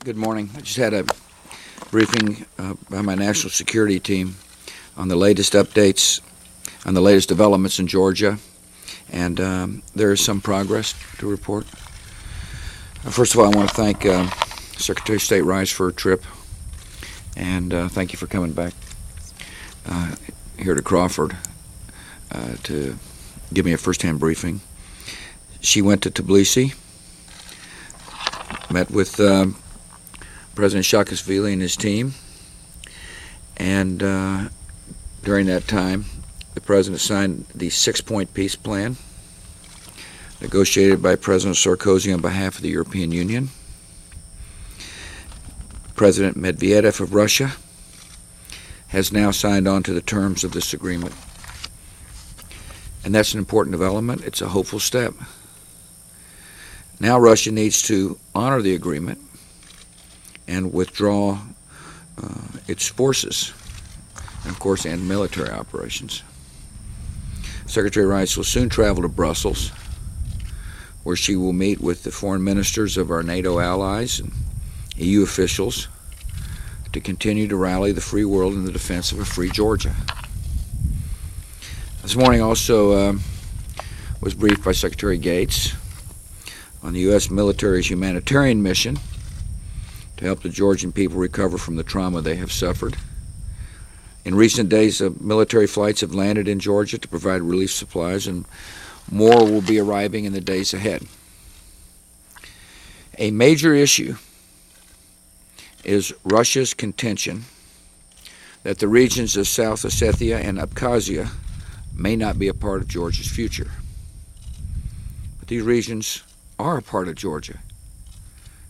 Good morning. I just had a briefing by my national security team on the latest updates, on the latest developments in Georgia, and there is some progress to report. First of all, I want to thank Secretary of State Rice for her trip, and thank you for coming back here to Crawford to give me a first-hand briefing. She went to Tbilisi, met with President Saakashvili and his team, and during that time, the President signed the six-point peace plan negotiated by President Sarkozy on behalf of the European Union. President Medvedev of Russia has now signed on to the terms of this agreement, and that's an important development. It's a hopeful step. Now Russia needs to honor the agreement and withdraw its forces, and of course end military operations. Secretary Rice will soon travel to Brussels, where she will meet with the foreign ministers of our NATO allies and EU officials to continue to rally the free world in the defense of a free Georgia. This morning also was briefed by Secretary Gates on the U.S. military's humanitarian mission to help the Georgian people recover from the trauma they have suffered. In recent days, military flights have landed in Georgia to provide relief supplies, and more will be arriving in the days ahead. A major issue is Russia's contention that the regions of South Ossetia and Abkhazia may not be a part of Georgia's future. But these regions are a part of Georgia,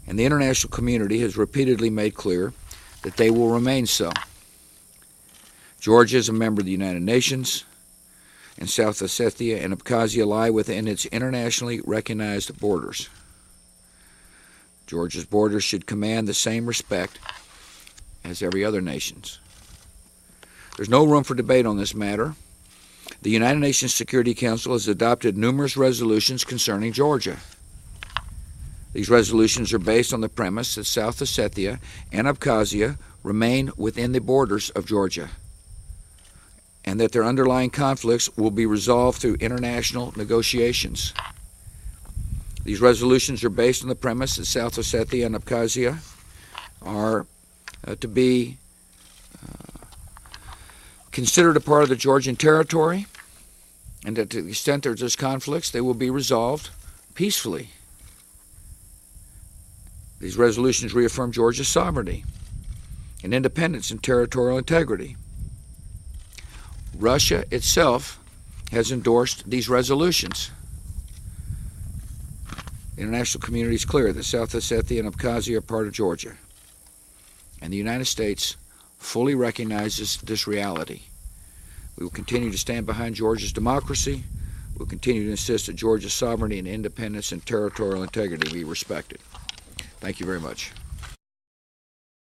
and the international community has repeatedly made clear that they will remain so. Georgia is a member of the United Nations, and South Ossetia and Abkhazia lie within its internationally recognized borders. Georgia's borders should command the same respect as every other nation's. There's no room for debate on this matter. The United Nations Security Council has adopted numerous resolutions concerning Georgia. These resolutions are based on the premise that South Ossetia and Abkhazia remain within the borders of Georgia, and that their underlying conflicts will be resolved through international negotiations. These resolutions are based on the premise that South Ossetia and Abkhazia are to be considered a part of the Georgian territory, and that to the extent there's conflicts, they will be resolved peacefully. These resolutions reaffirm Georgia's sovereignty and independence and territorial integrity. Russia itself has endorsed these resolutions. The international community is clear that South Ossetia and Abkhazia are part of Georgia, and the United States fully recognizes this reality. We will continue to stand behind Georgia's democracy. We will continue to insist that Georgia's sovereignty and independence and territorial integrity be respected. Thank you very much.